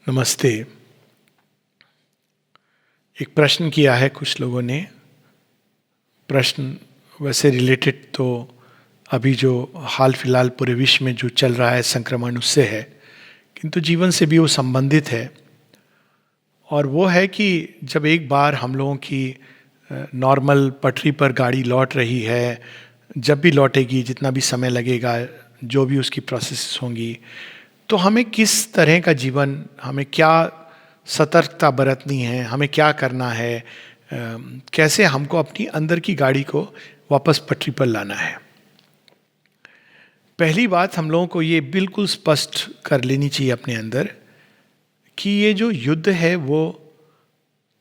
नमस्ते। एक प्रश्न किया है कुछ लोगों ने। प्रश्न वैसे रिलेटेड तो अभी जो हाल फिलहाल पूरे विश्व में जो चल रहा है संक्रमण उससे है, किंतु जीवन से भी वो संबंधित है। और वो है कि जब एक बार हम लोगों की नॉर्मल पटरी पर गाड़ी लौट रही है, जब भी लौटेगी, जितना भी समय लगेगा, जो भी उसकी प्रोसेस होंगी, तो हमें किस तरह का जीवन, हमें क्या सतर्कता बरतनी है, हमें क्या करना है, कैसे हमको अपनी अंदर की गाड़ी को वापस पटरी पर लाना है। पहली बात हम लोगों को ये बिल्कुल स्पष्ट कर लेनी चाहिए अपने अंदर कि ये जो युद्ध है वो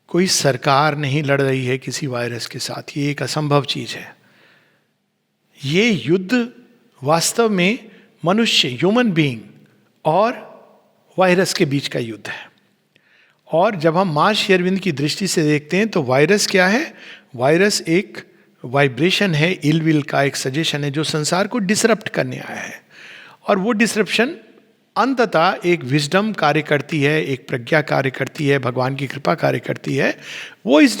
कोई सरकार नहीं लड़ रही है किसी वायरस के साथ। ये एक असंभव चीज है। ये युद्ध वास्तव में मनुष्य, ह्यूमन बीइंग और वायरस के बीच का युद्ध है। और जब हम मां श्री अरविंद की दृष्टि से देखते हैं तो वायरस क्या है? वायरस एक वाइब्रेशन है, इल विल का एक सजेशन है जो संसार को डिसरप्ट करने आया है। और वो डिसरप्शन अंततः एक विजडम कार्य करती है, एक प्रज्ञा कार्य करती है, भगवान की कृपा कार्य करती है। वो इस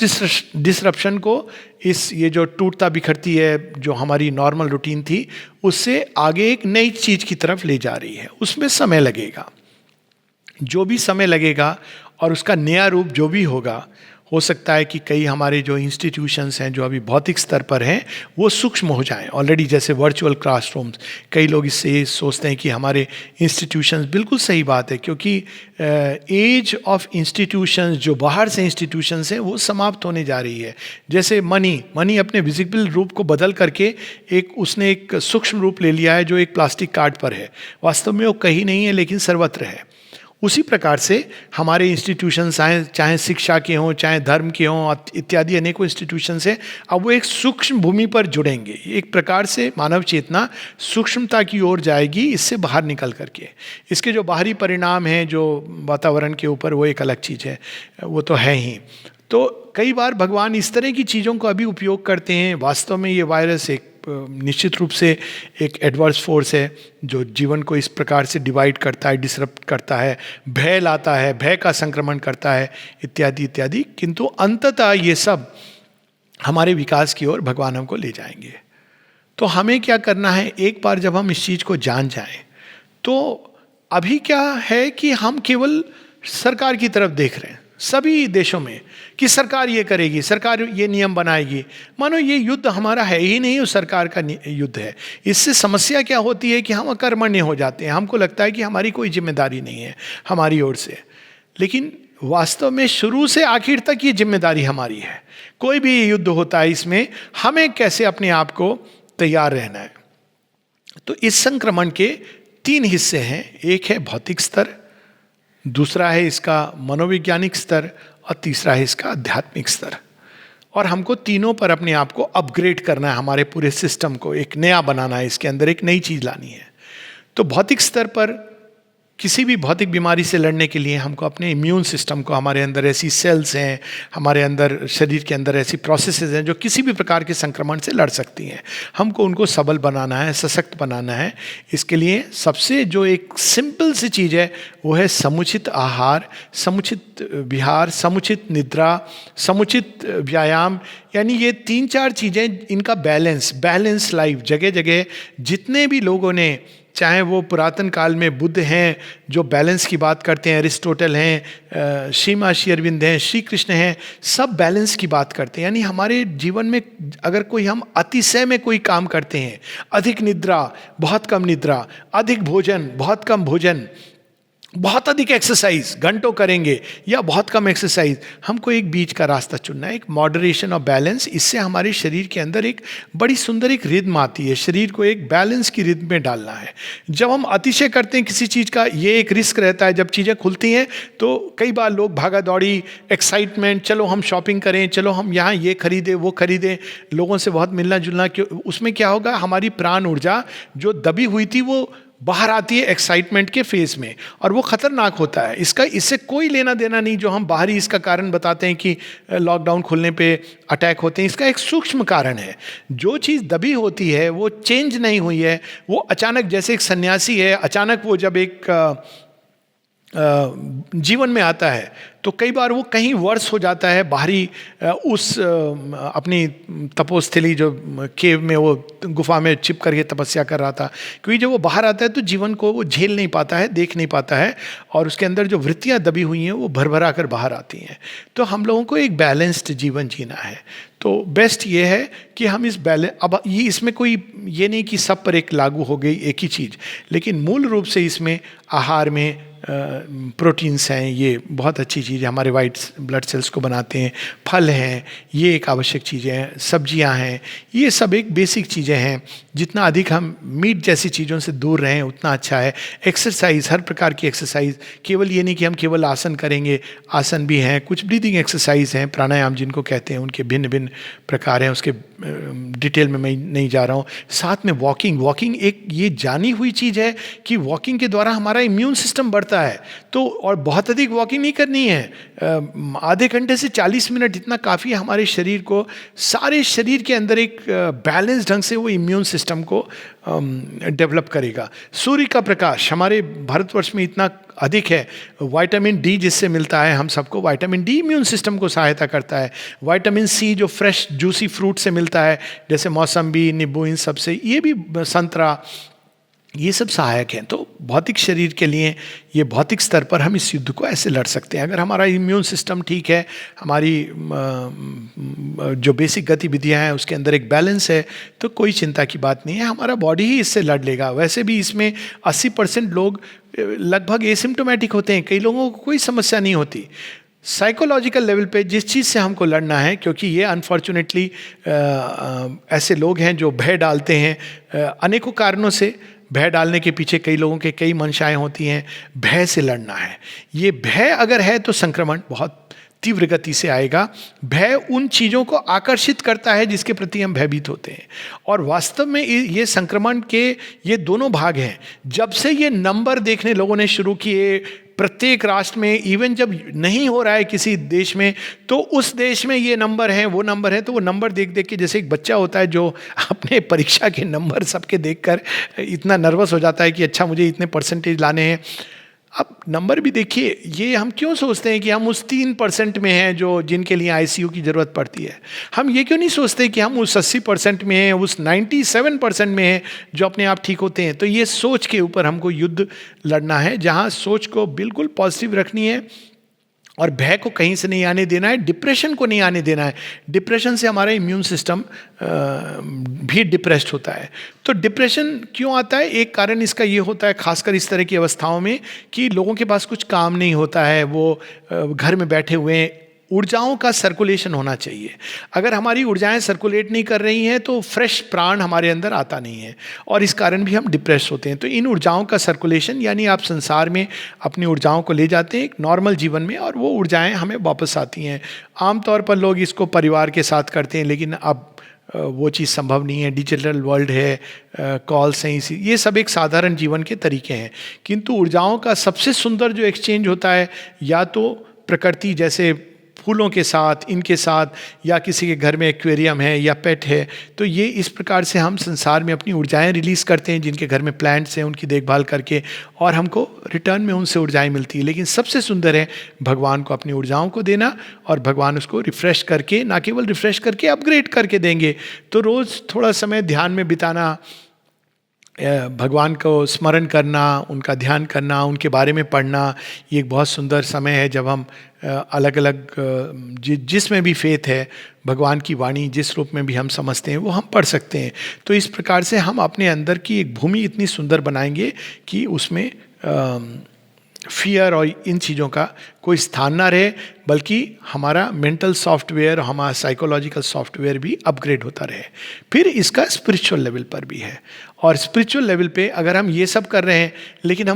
डिसरप्शन को, इस ये जो टूटता बिखरती है जो हमारी नॉर्मल रूटीन थी, उससे आगे एक नई चीज की तरफ ले जा रही है। उसमें समय लगेगा, जो भी समय लगेगा, और उसका नया रूप जो भी होगा। हो सकता है कि कई हमारे जो इंस्टीट्यूशंस हैं जो अभी भौतिक स्तर पर हैं वो सूक्ष्म हो जाएं ऑलरेडी, जैसे वर्चुअल क्लासरूम्स। कई लोग इससे ये सोचते हैं कि हमारे इंस्टीट्यूशंस, बिल्कुल सही बात है, क्योंकि एज ऑफ इंस्टीट्यूशंस, जो बाहर से इंस्टीट्यूशंस हैं, वो समाप्त होने जा रही है। जैसे मनी अपने विजिबल रूप को बदल करके उसने एक सूक्ष्म रूप ले लिया है जो एक प्लास्टिक कार्ड पर है। वास्तव में वो कहीं नहीं है लेकिन सर्वत्र है। उसी प्रकार से हमारे इंस्टीट्यूशंस चाहे शिक्षा के हों, चाहे धर्म के हों, इत्यादि अनेकों इंस्टीट्यूशंस हैं, अब वो एक सूक्ष्म भूमि पर जुड़ेंगे। एक प्रकार से मानव चेतना सूक्ष्मता की ओर जाएगी इससे बाहर निकल करके। इसके जो बाहरी परिणाम हैं जो वातावरण के ऊपर, वो एक अलग चीज़ है, वो तो है ही। तो कई बार भगवान इस तरह की चीज़ों को अभी उपयोग करते हैं। वास्तव में ये वायरस एक निश्चित रूप से एक एडवर्स फोर्स है जो जीवन को इस प्रकार से डिवाइड करता है, डिसरप्ट करता है, भय लाता है, भय का संक्रमण करता है, इत्यादि इत्यादि। किंतु अंततः ये सब हमारे विकास की ओर भगवान हमको ले जाएंगे। तो हमें क्या करना है? एक बार जब हम इस चीज़ को जान जाएं, तो अभी क्या है कि हम केवल सरकार की तरफ देख रहे हैं सभी देशों में कि सरकार ये करेगी, सरकार ये नियम बनाएगी। मानो ये युद्ध हमारा है ही नहीं, उस सरकार का युद्ध है। इससे समस्या क्या होती है कि हम अकर्मण्य हो जाते हैं। हमको लगता है कि हमारी कोई जिम्मेदारी नहीं है हमारी ओर से, लेकिन वास्तव में शुरू से आखिर तक ये जिम्मेदारी हमारी है। कोई भी युद्ध होता है, इसमें हमें कैसे अपने आप को तैयार रहना है। तो इस संक्रमण के 3 हिस्से हैं। एक है भौतिक स्तर, दूसरा है इसका मनोवैज्ञानिक स्तर, और तीसरा है इसका आध्यात्मिक स्तर। और हमको तीनों पर अपने आप को अपग्रेड करना है, हमारे पूरे सिस्टम को एक नया बनाना है, इसके अंदर एक नई चीज लानी है। तो भौतिक स्तर पर किसी भी भौतिक बीमारी से लड़ने के लिए हमको अपने इम्यून सिस्टम को, हमारे अंदर ऐसी सेल्स हैं, हमारे अंदर शरीर के अंदर ऐसी प्रोसेसेस हैं जो किसी भी प्रकार के संक्रमण से लड़ सकती हैं, हमको उनको सबल बनाना है, सशक्त बनाना है। इसके लिए सबसे जो एक सिंपल सी चीज़ है वो है समुचित आहार, समुचित विहार, समुचित निद्रा, समुचित व्यायाम। यानी ये 3-4 चीज़ें, इनका बैलेंस लाइफ। जगह जगह जितने भी लोगों ने, चाहे वो पुरातन काल में बुद्ध हैं जो बैलेंस की बात करते हैं, अरिस्टोटल हैं, श्री श्री अरविंद हैं, श्री कृष्ण हैं, सब बैलेंस की बात करते हैं। यानी हमारे जीवन में अगर कोई हम अतिशय में कोई काम करते हैं, अधिक निद्रा, बहुत कम निद्रा, अधिक भोजन, बहुत कम भोजन, बहुत अधिक एक्सरसाइज घंटों करेंगे या बहुत कम एक्सरसाइज, हमको एक बीच का रास्ता चुनना है, एक मॉडरेशन और बैलेंस। इससे हमारे शरीर के अंदर एक बड़ी सुंदर एक रिद्म आती है। शरीर को एक बैलेंस की रिद्म में डालना है। जब हम अतिशय करते हैं किसी चीज़ का, ये एक रिस्क रहता है। जब चीज़ें खुलती हैं तो कई बार लोग भागा दौड़ी, एक्साइटमेंट, चलो हम शॉपिंग करें, चलो हम यहाँ ये खरीदें, वो खरीदें, लोगों से बहुत मिलना जुलना, उसमें क्या होगा, हमारी प्राण ऊर्जा जो दबी हुई थी वो बाहर आती है एक्साइटमेंट के फेज में, और वो खतरनाक होता है। इससे कोई लेना देना नहीं जो हम बाहरी इसका कारण बताते हैं कि लॉकडाउन खुलने पे अटैक होते हैं। इसका एक सूक्ष्म कारण है। जो चीज़ दबी होती है वो चेंज नहीं हुई है, वो अचानक, जैसे एक सन्यासी है, अचानक वो जब एक जीवन में आता है तो कई बार वो कहीं वर्ष हो जाता है बाहरी उस अपनी तपोस्थली जो केव में वो गुफा में छिप करके तपस्या कर रहा था, क्योंकि जब वो बाहर आता है तो जीवन को वो झेल नहीं पाता है, देख नहीं पाता है, और उसके अंदर जो वृत्तियां दबी हुई हैं वो भरभरा कर बाहर आती हैं। तो हम लोगों को एक बैलेंस्ड जीवन जीना है। तो बेस्ट ये है कि हम इस बैलेंस, अब ये इसमें कोई ये नहीं कि सब पर एक लागू हो गई एक ही चीज़, लेकिन मूल रूप से इसमें आहार में प्रोटीन्स हैं, ये बहुत अच्छी चीज़ है, हमारे वाइट ब्लड सेल्स को बनाते हैं। फल हैं, ये एक आवश्यक चीज़ें हैं। सब्जियां हैं, ये सब एक बेसिक चीज़ें हैं। जितना अधिक हम मीट जैसी चीज़ों से दूर रहें उतना अच्छा है। एक्सरसाइज, हर प्रकार की एक्सरसाइज, केवल ये नहीं कि हम केवल आसन करेंगे, आसन भी हैं, कुछ ब्रीदिंग एक्सरसाइज हैं, प्राणायाम जिनको कहते हैं, उनके भिन्न भिन्न प्रकार हैं, उसके डिटेल में मैं नहीं जा रहा हूँ। साथ में वॉकिंग, वॉकिंग एक ये जानी हुई चीज़ है कि वॉकिंग के द्वारा हमारा इम्यून सिस्टम बढ़ता है। तो और बहुत अधिक वॉकिंग नहीं करनी है, आधे घंटे से 40 मिनट इतना काफ़ी है हमारे शरीर को, सारे शरीर के अंदर एक बैलेंस ढंग से वो इम्यून सिस्टम को डेवलप करेगा। सूर्य का प्रकाश हमारे भारतवर्ष में इतना अधिक है, विटामिन डी जिससे मिलता है हम सबको, विटामिन डी इम्यून सिस्टम को सहायता करता है। विटामिन सी जो फ्रेश जूसी फ्रूट से मिलता है, जैसे मौसम्बी, नींबू, इन सब से, ये भी संतरा, ये सब सहायक हैं। तो भौतिक शरीर के लिए ये भौतिक स्तर पर हम इस युद्ध को ऐसे लड़ सकते हैं। अगर हमारा इम्यून सिस्टम ठीक है, हमारी जो बेसिक गतिविधियां हैं उसके अंदर एक बैलेंस है, तो कोई चिंता की बात नहीं है, हमारा बॉडी ही इससे लड़ लेगा। वैसे भी इसमें 80% लोग लगभग एसिम्टोमेटिक होते हैं, कई लोगों को कोई समस्या नहीं होती। साइकोलॉजिकल लेवल पे जिस चीज़ से हमको लड़ना है, क्योंकि ये अनफॉर्चुनेटली ऐसे लोग हैं जो भय डालते हैं अनेकों कारणों से। भय डालने के पीछे कई लोगों के कई मंशाएं होती हैं। भय से लड़ना है। ये भय अगर है तो संक्रमण बहुत तीव्र गति से आएगा। भय उन चीज़ों को आकर्षित करता है जिसके प्रति हम भयभीत होते हैं, और वास्तव में ये संक्रमण के ये दोनों भाग हैं। जब से ये नंबर देखने लोगों ने शुरू किए, प्रत्येक राष्ट्र में, इवन जब नहीं हो रहा है किसी देश में, तो उस देश में ये नंबर हैं, वो नंबर है, तो वो नंबर देख देख के, जैसे एक बच्चा होता है जो अपने परीक्षा के नंबर सबके देखकर इतना नर्वस हो जाता है कि अच्छा मुझे इतने परसेंटेज लाने हैं। अब नंबर भी देखिए, ये हम क्यों सोचते हैं कि हम उस 3% में हैं जो जिनके लिए आईसीयू की ज़रूरत पड़ती है। हम ये क्यों नहीं सोचते कि हम उस 80% में हैं, उस 97% में हैं जो अपने आप ठीक होते हैं। तो ये सोच के ऊपर हमको युद्ध लड़ना है, जहाँ सोच को बिल्कुल पॉजिटिव रखनी है और भय को कहीं से नहीं आने देना है, डिप्रेशन को नहीं आने देना है। डिप्रेशन से हमारा इम्यून सिस्टम भी डिप्रेस्ड होता है। तो डिप्रेशन क्यों आता है? एक कारण इसका ये होता है, खासकर इस तरह की अवस्थाओं में, कि लोगों के पास कुछ काम नहीं होता है, वो घर में बैठे हुए हैं। ऊर्जाओं का सर्कुलेशन होना चाहिए। अगर हमारी ऊर्जाएं सर्कुलेट नहीं कर रही हैं तो फ्रेश प्राण हमारे अंदर आता नहीं है, और इस कारण भी हम डिप्रेस होते हैं। तो इन ऊर्जाओं का सर्कुलेशन, यानी आप संसार में अपनी ऊर्जाओं को ले जाते हैं एक नॉर्मल जीवन में, और वो ऊर्जाएं हमें वापस आती हैं। आमतौर पर लोग इसको परिवार के साथ करते हैं, लेकिन अब वो चीज़ संभव नहीं है। डिजिटल वर्ल्ड है, कॉल्स हैं, ये सब एक साधारण जीवन के तरीके हैं। किंतु ऊर्जाओं का सबसे सुंदर जो एक्सचेंज होता है, या तो प्रकृति जैसे फूलों के साथ, इनके साथ, या किसी के घर में एक्वेरियम है या पेट है, तो ये इस प्रकार से हम संसार में अपनी ऊर्जाएं रिलीज़ करते हैं। जिनके घर में प्लांट्स हैं उनकी देखभाल करके, और हमको रिटर्न में उनसे ऊर्जाएं मिलती है। लेकिन सबसे सुंदर है भगवान को अपनी ऊर्जाओं को देना, और भगवान उसको रिफ़्रेश करके, ना केवल रिफ़्रेश करके, अपग्रेड करके देंगे। तो रोज़ थोड़ा समय ध्यान में बिताना, भगवान को स्मरण करना, उनका ध्यान करना, उनके बारे में पढ़ना, ये एक बहुत सुंदर समय है जब हम अलग अलग जिसमें भी फेथ है, भगवान की वाणी जिस रूप में भी हम समझते हैं वो हम पढ़ सकते हैं। तो इस प्रकार से हम अपने अंदर की एक भूमि इतनी सुंदर बनाएंगे कि उसमें फियर और इन चीज़ों का कोई स्थान ना रहे, बल्कि हमारा मेंटल सॉफ्टवेयर, हमारा साइकोलॉजिकल सॉफ्टवेयर भी अपग्रेड होता रहे। फिर इसका स्पिरिचुअल लेवल पर भी है, और स्पिरिचुअल लेवल पे अगर हम ये सब कर रहे हैं, लेकिन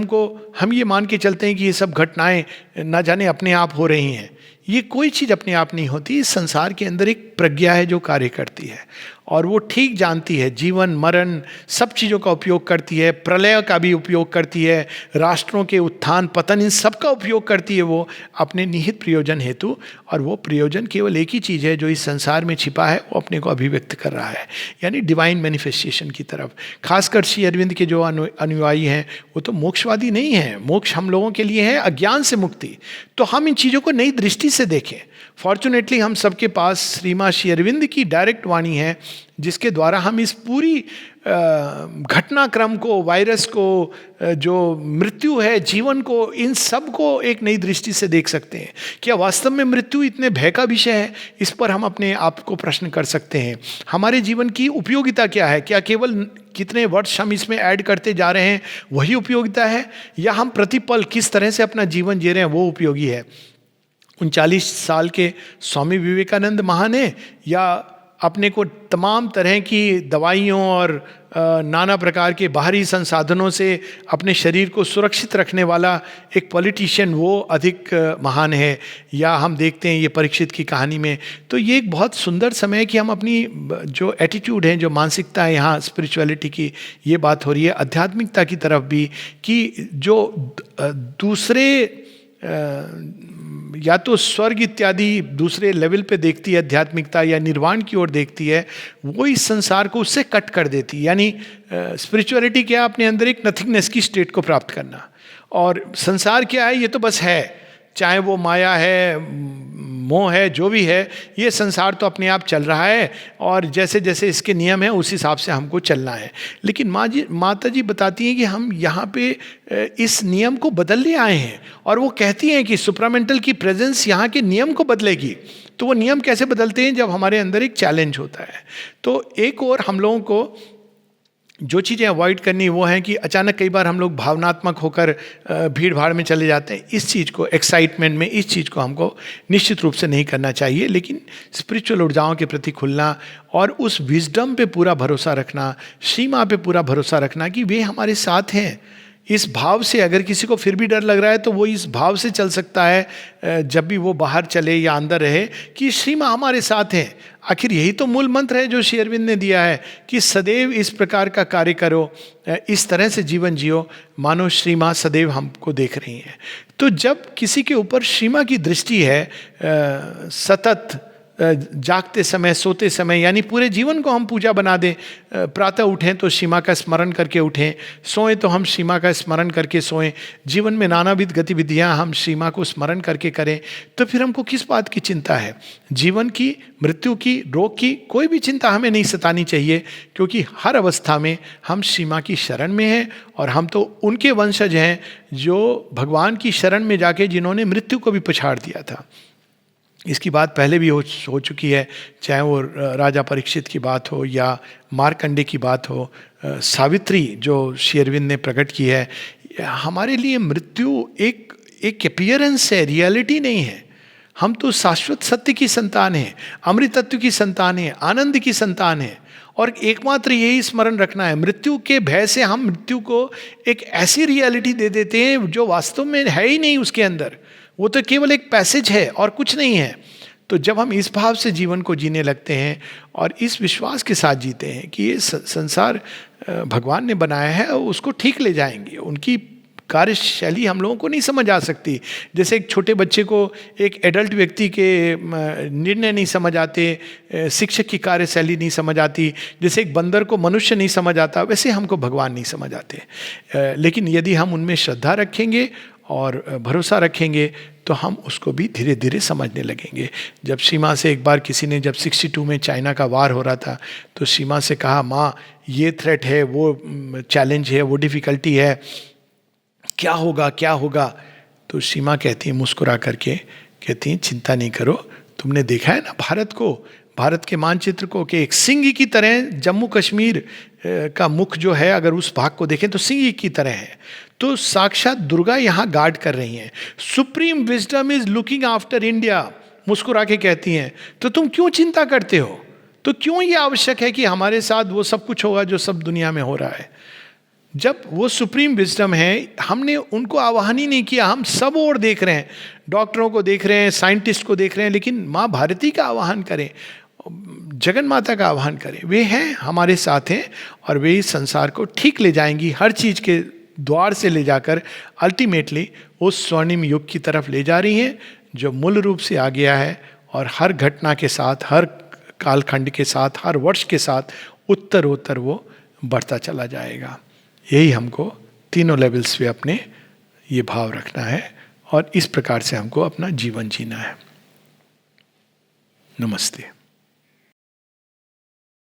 हम ये मान के चलते हैं कि ये सब घटनाएं ना जाने अपने आप हो रही हैं, ये कोई चीज़ अपने आप नहीं होती। इस संसार के अंदर एक प्रज्ञा है जो कार्य करती है, और वो ठीक जानती है, जीवन मरण सब चीज़ों का उपयोग करती है, प्रलय का भी उपयोग करती है, राष्ट्रों के उत्थान पतन इन सब का उपयोग करती है वो अपने निहित प्रयोजन हेतु। और वो प्रयोजन केवल एक ही चीज़ है जो इस संसार में छिपा है, वो अपने को अभिव्यक्त कर रहा है, यानी डिवाइन मैनिफेस्टेशन की तरफ। खासकर श्री अरविंद के जो अनुयायी हैं वो तो मोक्षवादी नहीं हैं। मोक्ष हम लोगों के लिए है अज्ञान से मुक्ति। तो हम इन चीज़ों को नई दृष्टि से देखें। फॉर्चुनेटली हम सबके पास श्री अरविंद की डायरेक्ट वाणी है, जिसके द्वारा हम इस पूरी घटनाक्रम को, वायरस को, जो मृत्यु है, जीवन को, इन सब को एक नई दृष्टि से देख सकते हैं। क्या वास्तव में मृत्यु इतने भय का विषय है? इस पर हम अपने आप को प्रश्न कर सकते हैं। हमारे जीवन की उपयोगिता क्या है? क्या केवल कितने वर्ष हम इसमें ऐड करते जा रहे हैं वही उपयोगिता है, या हम प्रतिपल किस तरह से अपना जीवन जी रहे हैं वो उपयोगी है? 39 साल के स्वामी विवेकानंद महान है, या अपने को तमाम तरह की दवाइयों और नाना प्रकार के बाहरी संसाधनों से अपने शरीर को सुरक्षित रखने वाला एक पॉलिटिशियन वो अधिक महान है? या हम देखते हैं ये परीक्षित की कहानी में, तो ये एक बहुत सुंदर समय है कि हम अपनी जो एटीट्यूड है, जो मानसिकता है, यहाँ स्पिरिचुअलिटी की ये बात हो रही है, आध्यात्मिकता की तरफ भी, कि जो दूसरे या तो स्वर्ग इत्यादि दूसरे लेवल पे देखती है आध्यात्मिकता, या निर्वाण की ओर देखती है, वो इस संसार को उससे कट कर देती है। यानी स्पिरिचुअलिटी क्या है? अपने अंदर एक नथिंगनेस की स्टेट को प्राप्त करना। और संसार क्या है? ये तो बस है, चाहे वो माया है, मोह है, जो भी है, ये संसार तो अपने आप चल रहा है और जैसे जैसे इसके नियम हैं उस हिसाब से हमको चलना है। लेकिन माता जी बताती हैं कि हम यहाँ पे इस नियम को बदलने आए हैं, और वो कहती हैं कि सुप्रामेंटल की प्रेजेंस यहाँ के नियम को बदलेगी। तो वो नियम कैसे बदलते हैं? जब हमारे अंदर एक चैलेंज होता है। तो एक और हम लोगों को जो चीज़ें अवॉइड करनी वो है कि अचानक कई बार हम लोग भावनात्मक होकर भीड़ भाड़ में चले जाते हैं। इस चीज़ को, एक्साइटमेंट में, इस चीज़ को हमको निश्चित रूप से नहीं करना चाहिए। लेकिन स्पिरिचुअल ऊर्जाओं के प्रति खुलना और उस विजडम पे पूरा भरोसा रखना, सीमा पे पूरा भरोसा रखना कि वे हमारे साथ हैं। इस भाव से, अगर किसी को फिर भी डर लग रहा है तो वो इस भाव से चल सकता है जब भी वो बाहर चले या अंदर रहे, कि श्री माँ हमारे साथ है। आखिर यही तो मूल मंत्र है जो श्री अरविंद ने दिया है कि सदैव इस प्रकार का कार्य करो, इस तरह से जीवन जियो, मानो श्री माँ सदैव हमको देख रही हैं। तो जब किसी के ऊपर श्री माँ की दृष्टि है सतत, जागते समय, सोते समय, यानी पूरे जीवन को हम पूजा बना दें। प्रातः उठें तो सीमा का स्मरण करके उठें, सोएं तो हम सीमा का स्मरण करके सोएं, जीवन में नानाविध गतिविधियां हम सीमा को स्मरण करके करें, तो फिर हमको किस बात की चिंता है? जीवन की, मृत्यु की, रोग की कोई भी चिंता हमें नहीं सतानी चाहिए, क्योंकि हर अवस्था में हम सीमा की शरण में हैं। और हम तो उनके वंशज हैं जो भगवान की शरण में जाके जिन्होंने मृत्यु को भी पछाड़ दिया था। इसकी बात पहले भी हो चुकी है, चाहे वो राजा परीक्षित की बात हो या मार्कंडे की बात हो, सावित्री जो श्री अरविंद ने प्रकट की है। हमारे लिए मृत्यु एक अपीयरेंस है, रियलिटी नहीं है। हम तो शाश्वत सत्य की संतान हैं, अमृत तत्व की संतान हैं, आनंद की संतान हैं। और एकमात्र यही स्मरण रखना है। मृत्यु के भय से हम मृत्यु को एक ऐसी रियलिटी दे देते हैं जो वास्तव में है ही नहीं उसके अंदर, वो तो केवल एक पैसेज है और कुछ नहीं है। तो जब हम इस भाव से जीवन को जीने लगते हैं और इस विश्वास के साथ जीते हैं कि ये संसार भगवान ने बनाया है और उसको ठीक ले जाएंगे, उनकी कार्यशैली हम लोगों को नहीं समझ आ सकती। जैसे एक छोटे बच्चे को एक एडल्ट व्यक्ति के निर्णय नहीं समझ आते, शिक्षक की कार्यशैली नहीं समझ आती, जैसे एक बंदर को मनुष्य नहीं समझ आता, वैसे हमको भगवान नहीं समझ आते। लेकिन यदि हम उनमें श्रद्धा रखेंगे और भरोसा रखेंगे तो हम उसको भी धीरे धीरे समझने लगेंगे। जब सीमा से एक बार किसी ने, जब 62 में चाइना का वार हो रहा था, तो सीमा से कहा, माँ ये थ्रेट है, वो चैलेंज है, वो डिफ़िकल्टी है, क्या होगा क्या होगा? तो सीमा कहती है मुस्कुरा करके, कहती हैं चिंता नहीं करो, तुमने देखा है ना भारत को, भारत के मानचित्र को, कि एक सिंह की तरह जम्मू कश्मीर का मुख जो है, अगर उस भाग को देखें तो सिंह की तरह है। तो साक्षात दुर्गा यहाँ गार्ड कर रही हैं। Supreme wisdom is looking after India, मुस्कुरा के कहती हैं। तो तुम क्यों चिंता करते हो? तो क्यों ये आवश्यक है कि हमारे साथ वो सब कुछ होगा जो सब दुनिया में हो रहा है? जब वो सुप्रीम विजडम है, हमने उनको आवाहन ही नहीं किया, हम सब और देख रहे हैं, डॉक्टरों को देख रहे हैं, साइंटिस्ट को देख रहे हैं, लेकिन माँ भारती का आवाहन करें। जगन माता का आह्वान करें। वे हैं, हमारे साथ हैं, और वे इस संसार को ठीक ले जाएंगी, हर चीज के द्वार से ले जाकर अल्टीमेटली उस स्वर्णिम युग की तरफ ले जा रही हैं जो मूल रूप से आ गया है, और हर घटना के साथ, हर कालखंड के साथ, हर वर्ष के साथ उत्तरोत्तर वो बढ़ता चला जाएगा। यही हमको तीनों लेवल्स पे अपने ये भाव रखना है, और इस प्रकार से हमको अपना जीवन जीना है। नमस्ते।